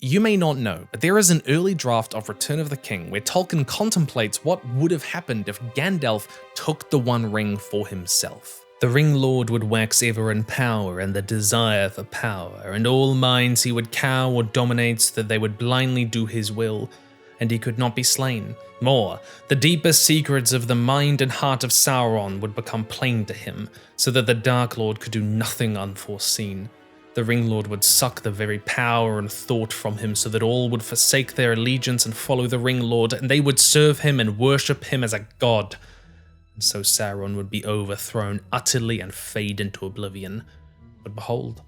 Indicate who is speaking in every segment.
Speaker 1: You may not know, but there is an early draft of Return of the King where Tolkien contemplates what would have happened if Gandalf took the One Ring for himself. The ringlord would wax ever in power and the desire for power, and all minds he would cow or dominate so that they would blindly do his will, and he could not be slain. More, the deepest secrets of the mind and heart of Sauron would become plain to him, so that the Dark Lord could do nothing unforeseen. The ringlord would suck the very power and thought from him so that all would forsake their allegiance and follow the ringlord, and they would serve him and worship him as a god. And so Sauron would be overthrown utterly and fade into oblivion. But behold,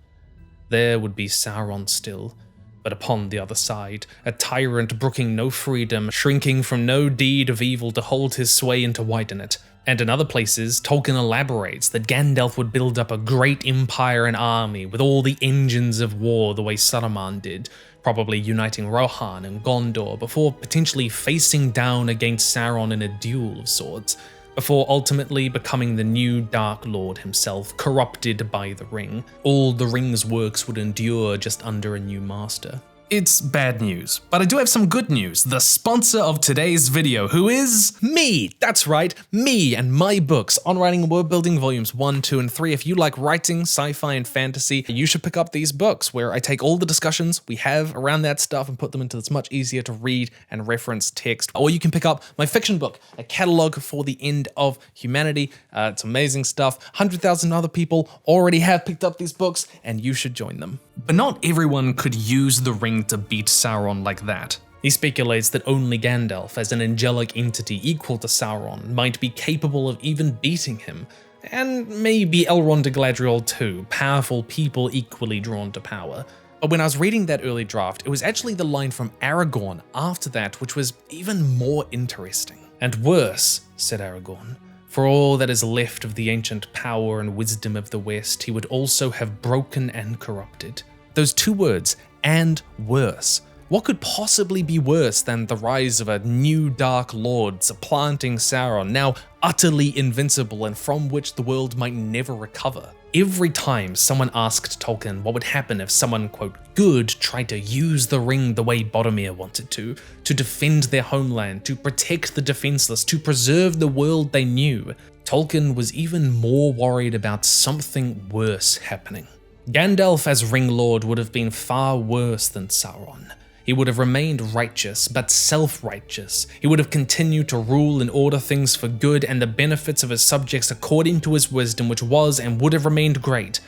Speaker 1: there would be Sauron still, but upon the other side, a tyrant brooking no freedom, shrinking from no deed of evil to hold his sway and to widen it. And in other places, Tolkien elaborates that Gandalf would build up a great empire and army with all the engines of war the way Saruman did, probably uniting Rohan and Gondor before potentially facing down against Sauron in a duel of sorts, before ultimately becoming the new Dark Lord himself, corrupted by the ring. All the ring's works would endure just under a new master. It's bad news, but I do have some good news. The sponsor of today's video, who is me. That's right, me and my books, On Writing and World Building Volumes 1, 2, and 3. If you like writing, sci-fi, and fantasy, you should pick up these books where I take all the discussions we have around that stuff and put them into this much easier to read and reference text. Or you can pick up my fiction book, A Catalogue for the End of Humanity. It's amazing stuff. 100,000 other people already have picked up these books, and you should join them. But not everyone could use the ring to beat Sauron like that. He speculates that only Gandalf, as an angelic entity equal to Sauron, might be capable of even beating him, and maybe Elrond and Galadriel too, powerful people equally drawn to power. But when I was reading that early draft, it was actually the line from Aragorn after that which was even more interesting. "And worse," said Aragorn, "for all that is left of the ancient power and wisdom of the West, he would also have broken and corrupted." Those two words, "and worse." What could possibly be worse than the rise of a new Dark Lord supplanting Sauron, now utterly invincible and from which the world might never recover? Every time someone asked Tolkien what would happen if someone, quote, good tried to use the ring the way Boromir wanted to defend their homeland, to protect the defenseless, to preserve the world they knew, Tolkien was even more worried about something worse happening. Gandalf as ringlord would have been far worse than Sauron. He would have remained righteous, but self-righteous. He would have continued to rule and order things for good and the benefits of his subjects according to his wisdom, which was and would have remained great.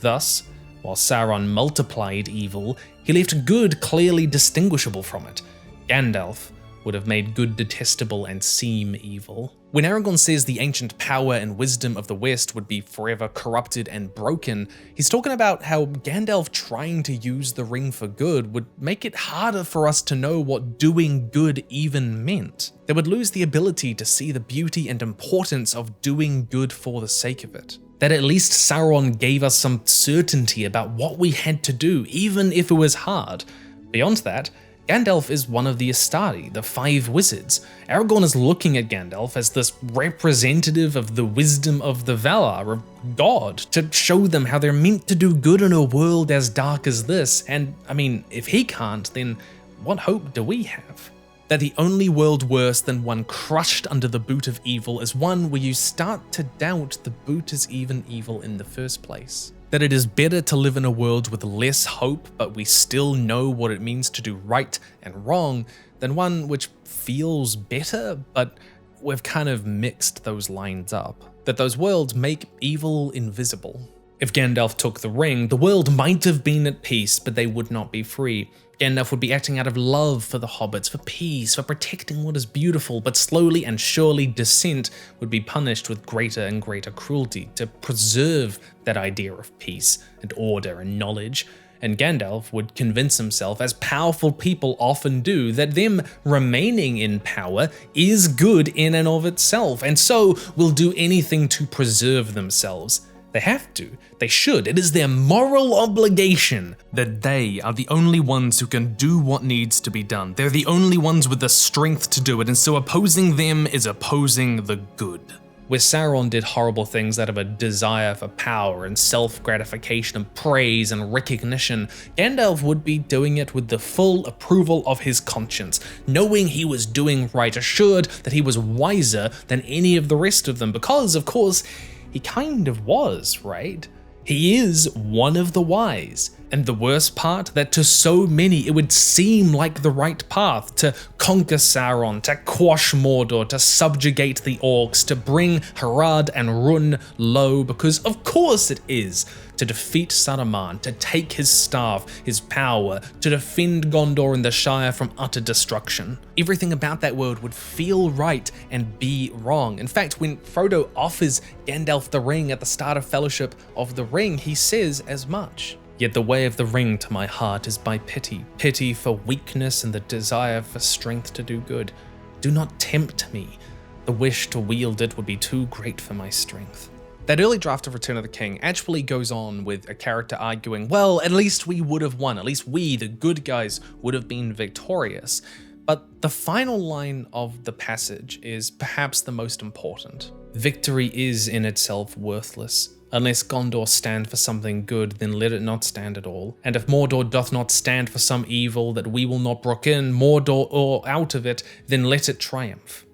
Speaker 1: Thus, while Sauron multiplied evil, he left good clearly distinguishable from it. Gandalf would have made good detestable and seem evil. When Aragorn says the ancient power and wisdom of the West would be forever corrupted and broken, he's talking about how Gandalf trying to use the ring for good would make it harder for us to know what doing good even meant. They would lose the ability to see the beauty and importance of doing good for the sake of it. That at least Sauron gave us some certainty about what we had to do, even if it was hard. Beyond that, Gandalf is one of the Astari, the 5 wizards. Aragorn is looking at Gandalf as this representative of the wisdom of the Valar, of God, to show them how they're meant to do good in a world as dark as this. And, I mean, if he can't, then what hope do we have? That the only world worse than one crushed under the boot of evil is one where you start to doubt the boot is even evil in the first place. That it is better to live in a world with less hope, but we still know what it means to do right and wrong, than one which feels better, but we've kind of mixed those lines up. That those worlds make evil invisible. If Gandalf took the ring, the world might have been at peace, but they would not be free. Gandalf would be acting out of love for the hobbits, for peace, for protecting what is beautiful, but slowly and surely dissent would be punished with greater and greater cruelty to preserve that idea of peace and order and knowledge. And Gandalf would convince himself, as powerful people often do, that them remaining in power is good in and of itself, and so will do anything to preserve themselves. They have to, they should, it is their moral obligation that they are the only ones who can do what needs to be done. They're the only ones with the strength to do it, and so opposing them is opposing the good. Where Sauron did horrible things out of a desire for power and self-gratification and praise and recognition, Gandalf would be doing it with the full approval of his conscience, knowing he was doing right, assured that he was wiser than any of the rest of them, because, of course, he kind of was, right? He is one of the wise. And the worst part, that to so many it would seem like the right path to conquer Sauron, to quash Mordor, to subjugate the orcs, to bring Harad and Rhûn low, because of course it is, to defeat Saruman, to take his staff, his power, to defend Gondor and the Shire from utter destruction. Everything about that world would feel right and be wrong. In fact, when Frodo offers Gandalf the ring at the start of Fellowship of the Ring, he says as much. Yet the way of the ring to my heart is by pity, pity for weakness and the desire for strength to do good. Do not tempt me. The wish to wield it would be too great for my strength. That early draft of Return of the King actually goes on with a character arguing, well, at least we would have won, at least we, the good guys, would have been victorious. But the final line of the passage is perhaps the most important. Victory is in itself worthless. Unless Gondor stand for something good, then let it not stand at all. And if Mordor doth not stand for some evil that we will not brook in, Mordor or out of it, then let it triumph.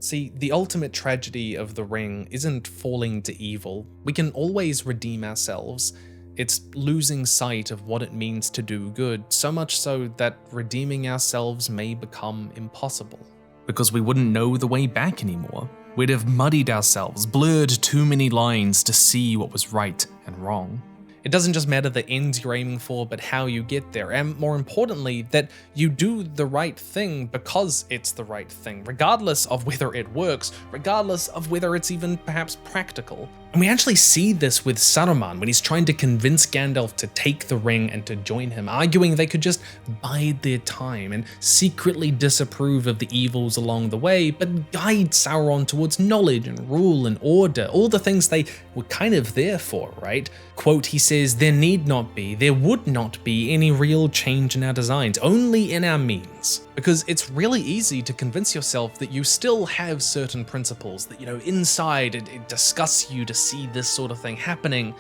Speaker 1: See, the ultimate tragedy of the ring isn't falling to evil. We can always redeem ourselves. It's losing sight of what it means to do good, so much so that redeeming ourselves may become impossible. Because we wouldn't know the way back anymore. We'd have muddied ourselves, blurred too many lines to see what was right and wrong. It doesn't just matter the ends you're aiming for, but how you get there, and more importantly, that you do the right thing because it's the right thing, regardless of whether it works, regardless of whether it's even perhaps practical. And we actually see this with Saruman when he's trying to convince Gandalf to take the ring and to join him, arguing they could just bide their time and secretly disapprove of the evils along the way, but guide Sauron towards knowledge and rule and order, all the things they were kind of there for, right? Quote, he says, there need not be, there would not be any real change in our designs, only in our means. Because it's really easy to convince yourself that you still have certain principles that, inside it disgusts you to see this sort of thing happening,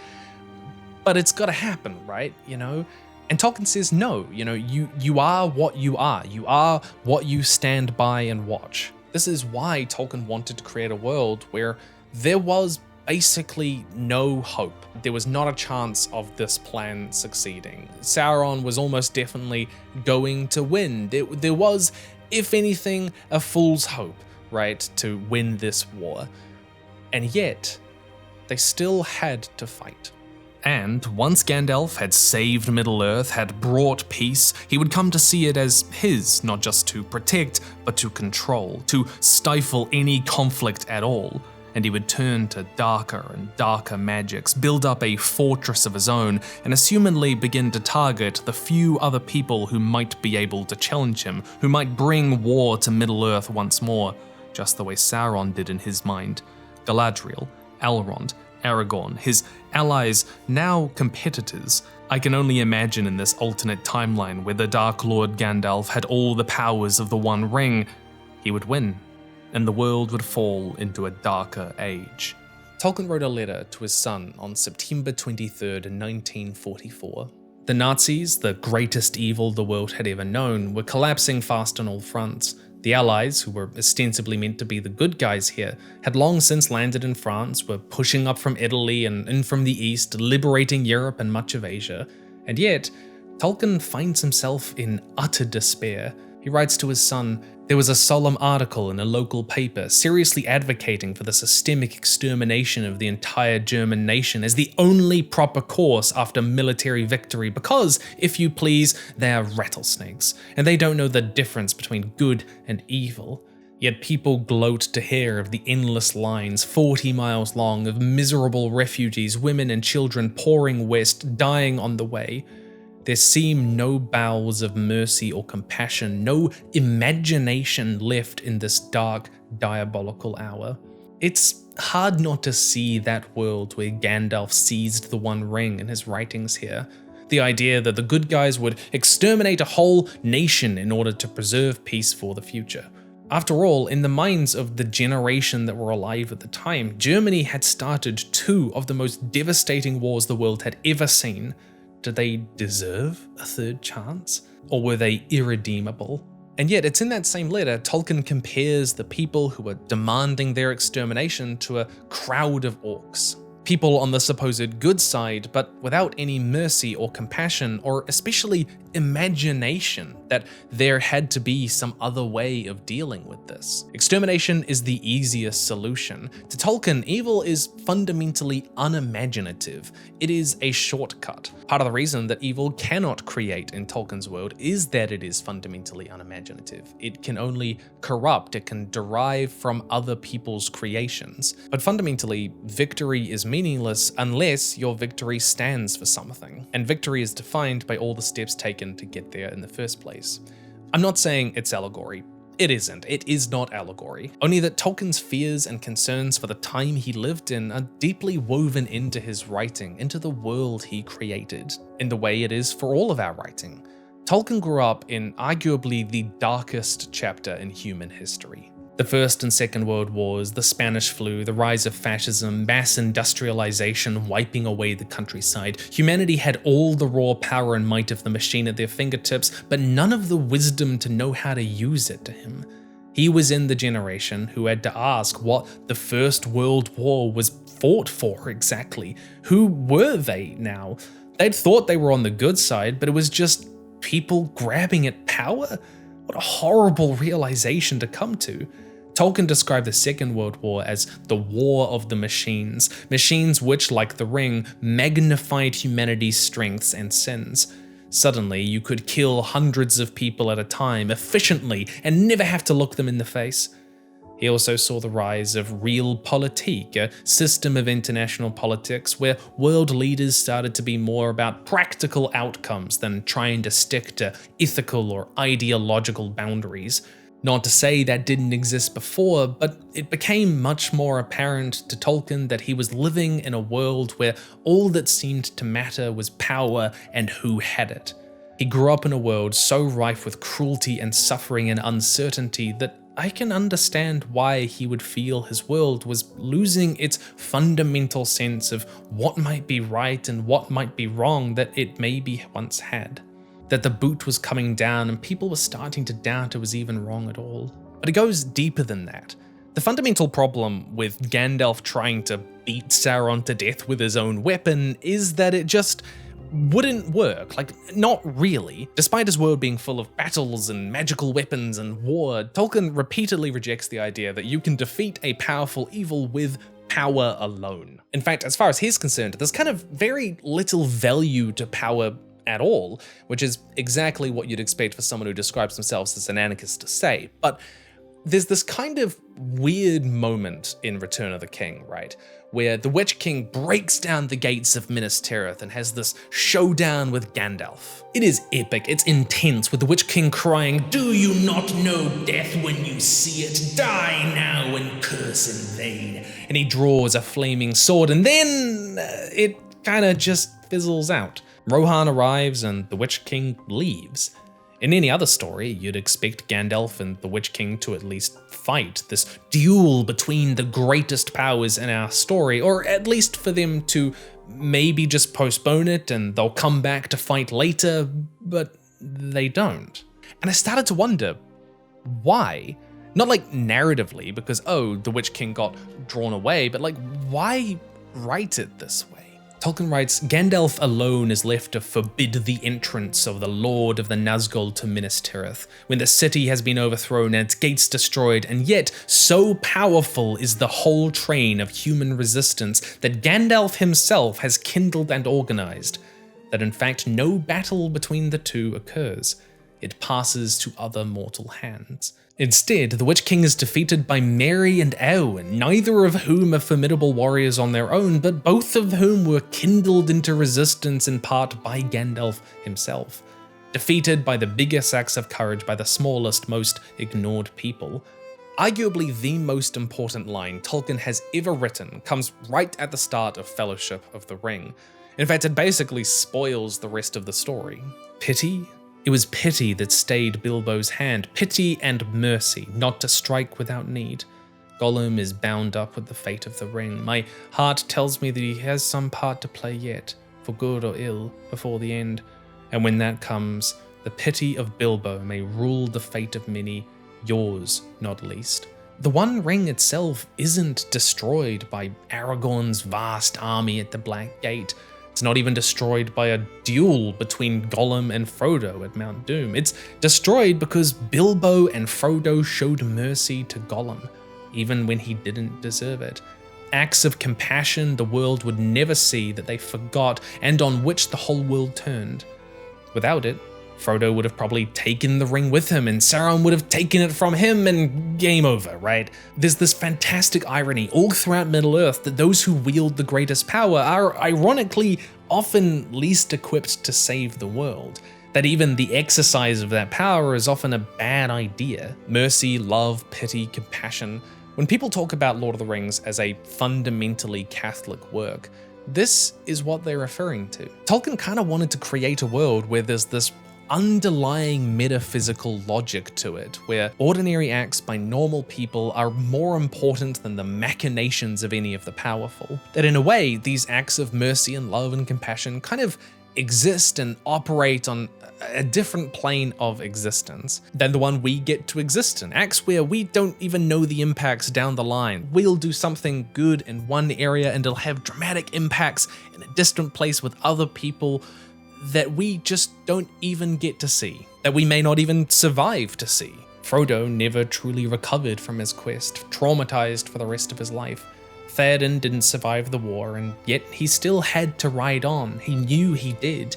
Speaker 1: but it's gotta happen, right? And Tolkien says, no, you are what you are what you stand by and watch. This is why Tolkien wanted to create a world where there was basically no hope. There was not a chance of this plan succeeding. Sauron was almost definitely going to win. There was, if anything, a fool's hope, right, to win this war. And yet, they still had to fight. And once Gandalf had saved Middle-earth, had brought peace, he would come to see it as his, not just to protect, but to control, to stifle any conflict at all. And he would turn to darker and darker magics, build up a fortress of his own, and assumedly begin to target the few other people who might be able to challenge him, who might bring war to Middle-earth once more, just the way Sauron did in his mind. Galadriel, Elrond, Aragorn, his allies, now competitors. I can only imagine in this alternate timeline where the Dark Lord Gandalf had all the powers of the One Ring, he would win, and the world would fall into a darker age. Tolkien wrote a letter to his son on September 23rd, 1944. The Nazis, the greatest evil the world had ever known, were collapsing fast on all fronts. The Allies, who were ostensibly meant to be the good guys here, had long since landed in France, were pushing up from Italy and in from the east, liberating Europe and much of Asia. And yet, Tolkien finds himself in utter despair. He writes to his son, "There was a solemn article in a local paper seriously advocating for the systemic extermination of the entire German nation as the only proper course after military victory because, if you please, they are rattlesnakes, and they don't know the difference between good and evil. Yet people gloat to hear of the endless lines, 40 miles long, of miserable refugees, women and children pouring west, dying on the way. There seem no bowels of mercy or compassion, no imagination left in this dark, diabolical hour." It's hard not to see that world where Gandalf seized the One Ring in his writings here. The idea that the good guys would exterminate a whole nation in order to preserve peace for the future. After all, in the minds of the generation that were alive at the time, Germany had started two of the most devastating wars the world had ever seen. Did they deserve a third chance? Or were they irredeemable? And yet, it's in that same letter, Tolkien compares the people who were demanding their extermination to a crowd of orcs. People on the supposed good side, but without any mercy or compassion, or especially imagination that there had to be some other way of dealing with this. Extermination is the easiest solution. To Tolkien, evil is fundamentally unimaginative. It is a shortcut. Part of the reason that evil cannot create in Tolkien's world is that it is fundamentally unimaginative. It can only corrupt, it can derive from other people's creations. But fundamentally, victory is meaningless unless your victory stands for something. And victory is defined by all the steps taken to get there in the first place. I'm not saying it's allegory. It isn't. It is not allegory. Only that Tolkien's fears and concerns for the time he lived in are deeply woven into his writing, into the world he created, in the way it is for all of our writing. Tolkien grew up in arguably the darkest chapter in human history. The First and Second World Wars, the Spanish flu, the rise of fascism, mass industrialization wiping away the countryside. Humanity had all the raw power and might of the machine at their fingertips, but none of the wisdom to know how to use it to him. He was in the generation who had to ask what the First World War was fought for exactly. Who were they now? They'd thought they were on the good side, but it was just people grabbing at power? What a horrible realization to come to. Tolkien described the Second World War as the war of the machines, machines which, like the Ring, magnified humanity's strengths and sins. Suddenly, you could kill hundreds of people at a time efficiently and never have to look them in the face. He also saw the rise of realpolitik, a system of international politics where world leaders started to be more about practical outcomes than trying to stick to ethical or ideological boundaries. Not to say that didn't exist before, but it became much more apparent to Tolkien that he was living in a world where all that seemed to matter was power and who had it. He grew up in a world so rife with cruelty and suffering and uncertainty that I can understand why he would feel his world was losing its fundamental sense of what might be right and what might be wrong that it maybe once had. That the boot was coming down and people were starting to doubt it was even wrong at all. But it goes deeper than that. The fundamental problem with Gandalf trying to beat Sauron to death with his own weapon is that it just wouldn't work, like, not really. Despite his world being full of battles and magical weapons and war, Tolkien repeatedly rejects the idea that you can defeat a powerful evil with power alone. In fact, as far as he's concerned, there's kind of very little value to power at all, which is exactly what you'd expect for someone who describes themselves as an anarchist to say. But there's this kind of weird moment in Return of the King, right? Where the Witch King breaks down the gates of Minas Tirith and has this showdown with Gandalf. It is epic, it's intense, with the Witch King crying, "Do you not know death when you see it? Die now and curse in vain." And he draws a flaming sword and then it kinda just fizzles out. Rohan arrives and the Witch King leaves. In any other story, you'd expect Gandalf and the Witch King to at least fight, this duel between the greatest powers in our story, or at least for them to maybe just postpone it and they'll come back to fight later, but they don't. And I started to wonder, why? Not like narratively, because oh, the Witch King got drawn away, but like, why write it this way? Tolkien writes, Gandalf alone is left to forbid the entrance of the Lord of the Nazgul to Minas Tirith, when the city has been overthrown and its gates destroyed, and yet so powerful is the whole train of human resistance that Gandalf himself has kindled and organized, that in fact no battle between the two occurs. It passes to other mortal hands. Instead, the Witch King is defeated by Merry and Eowyn, neither of whom are formidable warriors on their own, but both of whom were kindled into resistance in part by Gandalf himself. Defeated by the biggest acts of courage by the smallest, most ignored people. Arguably the most important line Tolkien has ever written comes right at the start of Fellowship of the Ring. In fact, it basically spoils the rest of the story. Pity? It was pity that stayed Bilbo's hand, pity and mercy, not to strike without need. Gollum is bound up with the fate of the ring. My heart tells me that he has some part to play yet, for good or ill, before the end. And when that comes, the pity of Bilbo may rule the fate of many, yours not least. The One Ring itself isn't destroyed by Aragorn's vast army at the Black Gate. It's not even destroyed by a duel between Gollum and Frodo at Mount Doom. It's destroyed because Bilbo and Frodo showed mercy to Gollum, even when he didn't deserve it. Acts of compassion the world would never see, that they forgot, and on which the whole world turned. Without it, Frodo would have probably taken the ring with him, and Sauron would have taken it from him, and game over, right? There's this fantastic irony all throughout Middle-earth that those who wield the greatest power are ironically often least equipped to save the world. That even the exercise of that power is often a bad idea. Mercy, love, pity, compassion. When people talk about Lord of the Rings as a fundamentally Catholic work, this is what they're referring to. Tolkien kind of wanted to create a world where there's this underlying metaphysical logic to it, where ordinary acts by normal people are more important than the machinations of any of the powerful. That in a way, these acts of mercy and love and compassion kind of exist and operate on a different plane of existence than the one we get to exist in. Acts where we don't even know the impacts down the line. We'll do something good in one area and it'll have dramatic impacts in a distant place with other people that we just don't even get to see, that we may not even survive to see. Frodo never truly recovered from his quest, traumatized for the rest of his life. Theoden didn't survive the war, and yet he still had to ride on. He knew he did.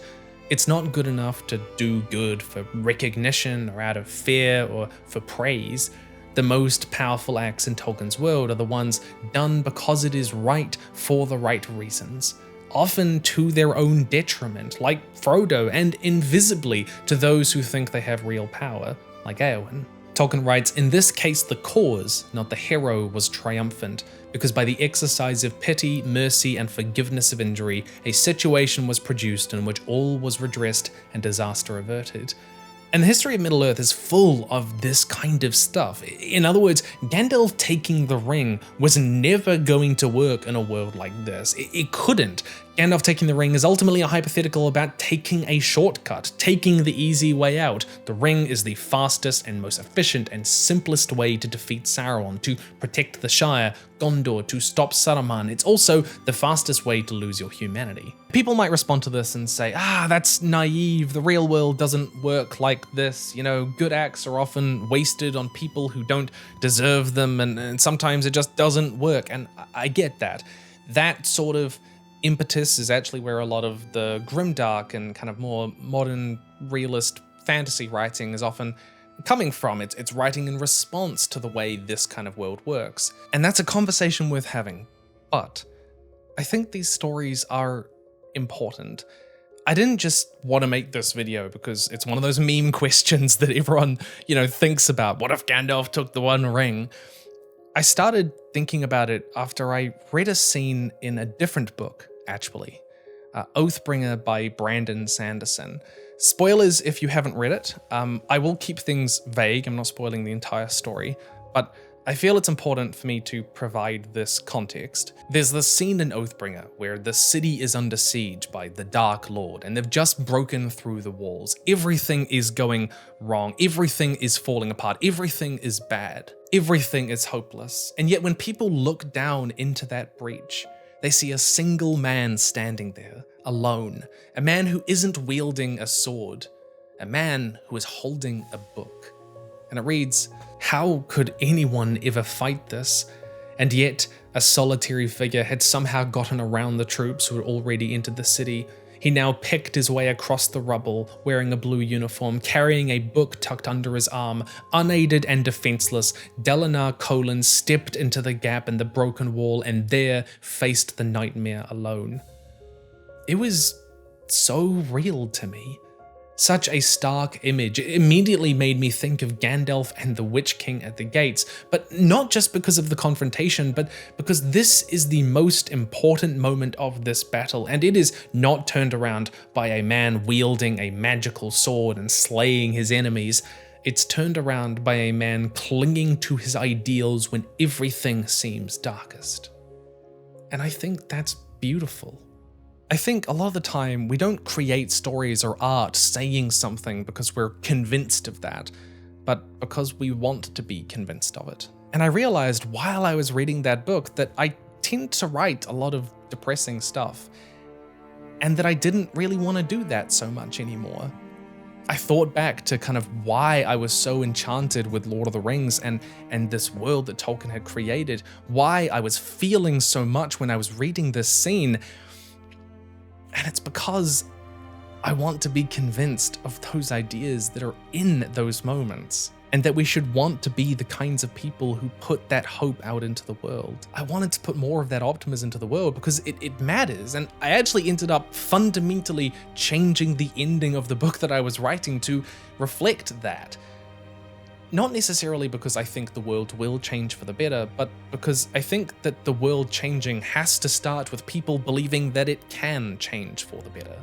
Speaker 1: It's not good enough to do good for recognition or out of fear or for praise. The most powerful acts in Tolkien's world are the ones done because it is right for the right reasons, often to their own detriment, like Frodo, and invisibly to those who think they have real power, like Eowyn. Tolkien writes, in this case the cause, not the hero, was triumphant, because by the exercise of pity, mercy, and forgiveness of injury, a situation was produced in which all was redressed and disaster averted. And the history of Middle-earth is full of this kind of stuff. In other words, Gandalf taking the ring was never going to work in a world like this. It couldn't. Gandalf taking the ring is ultimately a hypothetical about taking a shortcut, taking the easy way out. The ring is the fastest and most efficient and simplest way to defeat Sauron, to protect the Shire, Gondor, to stop Saruman. It's also the fastest way to lose your humanity. People might respond to this and say, that's naive, the real world doesn't work like this, good acts are often wasted on people who don't deserve them, and sometimes it just doesn't work, and I get that. That sort of impetus is actually where a lot of the grimdark and kind of more modern realist fantasy writing is often coming from. It's writing in response to the way this kind of world works. And that's a conversation worth having. But I think these stories are important. I didn't just want to make this video because it's one of those meme questions that everyone, thinks about. What if Gandalf took the One Ring? I started thinking about it after I read a scene in a different book, actually. Oathbringer by Brandon Sanderson. Spoilers if you haven't read it. I will keep things vague, I'm not spoiling the entire story, but I feel it's important for me to provide this context. There's this scene in Oathbringer where the city is under siege by the Dark Lord, and they've just broken through the walls. Everything is going wrong, everything is falling apart, everything is bad, everything is hopeless. And yet when people look down into that breach, they see a single man standing there, alone, a man who isn't wielding a sword, a man who is holding a book. And it reads, how could anyone ever fight this? And yet, a solitary figure had somehow gotten around the troops who had already entered the city. He now picked his way across the rubble, wearing a blue uniform, carrying a book tucked under his arm. Unaided and defenseless, Dalinar Kholin stepped into the gap in the broken wall and there faced the nightmare alone. It was so real to me. Such a stark image. It immediately made me think of Gandalf and the Witch King at the gates, but not just because of the confrontation, but because this is the most important moment of this battle, and it is not turned around by a man wielding a magical sword and slaying his enemies. It's turned around by a man clinging to his ideals when everything seems darkest. And I think that's beautiful. I think a lot of the time we don't create stories or art saying something because we're convinced of that, but because we want to be convinced of it. And I realized while I was reading that book that I tend to write a lot of depressing stuff, and that I didn't really want to do that so much anymore. I thought back to kind of why I was so enchanted with Lord of the Rings and this world that Tolkien had created, why I was feeling so much when I was reading this scene. And it's because I want to be convinced of those ideas that are in those moments, and that we should want to be the kinds of people who put that hope out into the world. I wanted to put more of that optimism into the world because it matters, and I actually ended up fundamentally changing the ending of the book that I was writing to reflect that. Not necessarily because I think the world will change for the better, but because I think that the world changing has to start with people believing that it can change for the better.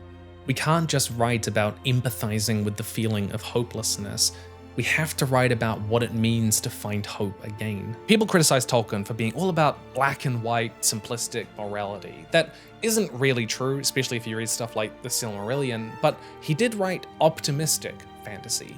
Speaker 1: We can't just write about empathizing with the feeling of hopelessness. We have to write about what it means to find hope again. People criticize Tolkien for being all about black and white, simplistic morality. That isn't really true, especially if you read stuff like The Silmarillion, but he did write optimistic fantasy,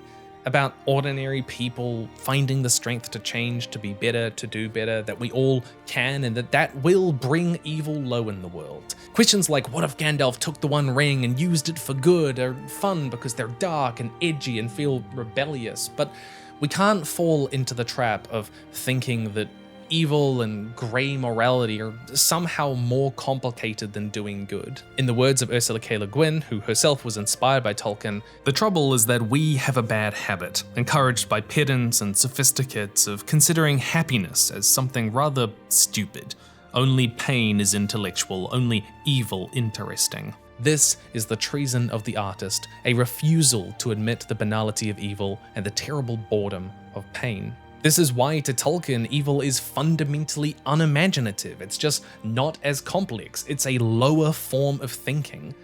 Speaker 1: about ordinary people finding the strength to change, to be better, to do better, that we all can, and that will bring evil low in the world. Questions like, what if Gandalf took the One Ring and used it for good, are fun because they're dark and edgy and feel rebellious, but we can't fall into the trap of thinking that evil and grey morality are somehow more complicated than doing good. In the words of Ursula K. Le Guin, who herself was inspired by Tolkien, the trouble is that we have a bad habit, encouraged by pedants and sophisticates, of considering happiness as something rather stupid. Only pain is intellectual, only evil interesting. This is the treason of the artist, a refusal to admit the banality of evil and the terrible boredom of pain. This is why, to Tolkien, evil is fundamentally unimaginative. It's just not as complex. It's a lower form of thinking,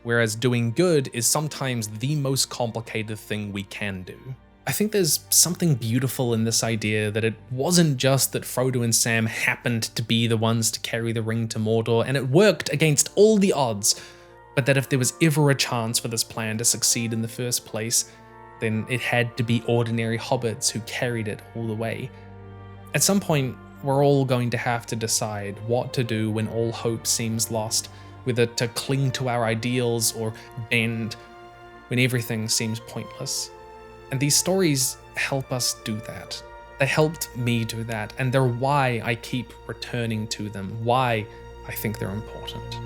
Speaker 1: whereas doing good is sometimes the most complicated thing we can do. I think there's something beautiful in this idea that it wasn't just that Frodo and Sam happened to be the ones to carry the ring to Mordor, and it worked against all the odds, but that if there was ever a chance for this plan to succeed in the first place, then it had to be ordinary hobbits who carried it all the way. At some point, we're all going to have to decide what to do when all hope seems lost, whether to cling to our ideals or bend when everything seems pointless. And these stories help us do that. They helped me do that, and they're why I keep returning to them, why I think they're important.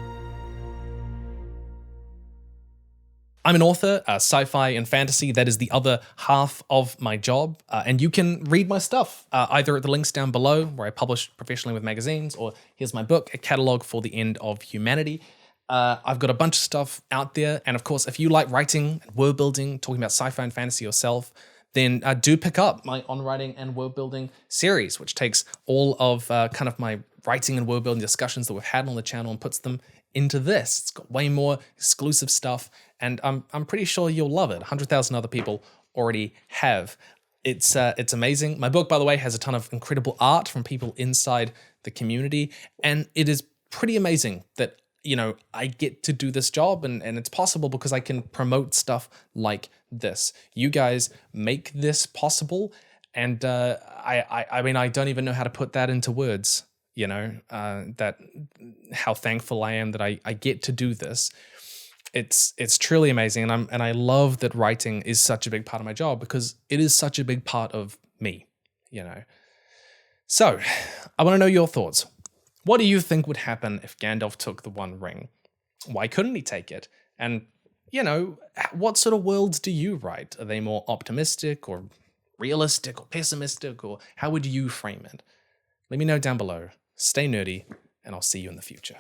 Speaker 1: I'm an author, sci-fi and fantasy. That is the other half of my job. And you can read my stuff either at the links down below where I publish professionally with magazines, or here's my book, A Catalogue for the End of Humanity. I've got a bunch of stuff out there. And of course, if you like writing and world building, talking about sci-fi and fantasy yourself, then do pick up my On Writing and World Building series, which takes all of kind of my writing and world building discussions that we've had on the channel and puts them into this. It's got way more exclusive stuff, and I'm pretty sure you'll love it. 100,000 other people already have. It's amazing. My book, by the way, has a ton of incredible art from people inside the community, and it is pretty amazing that, you know, I get to do this job, and it's possible because I can promote stuff like this. You guys make this possible, and I mean, I don't even know how to put that into words, you know, that how thankful I am that I get to do this. It's truly amazing, and I love that writing is such a big part of my job because it is such a big part of me, you know. So, I want to know your thoughts. What do you think would happen if Gandalf took the One Ring? Why couldn't he take it? And, you know, what sort of worlds do you write? Are they more optimistic or realistic or pessimistic, or how would you frame it? Let me know down below. Stay nerdy, and I'll see you in the future.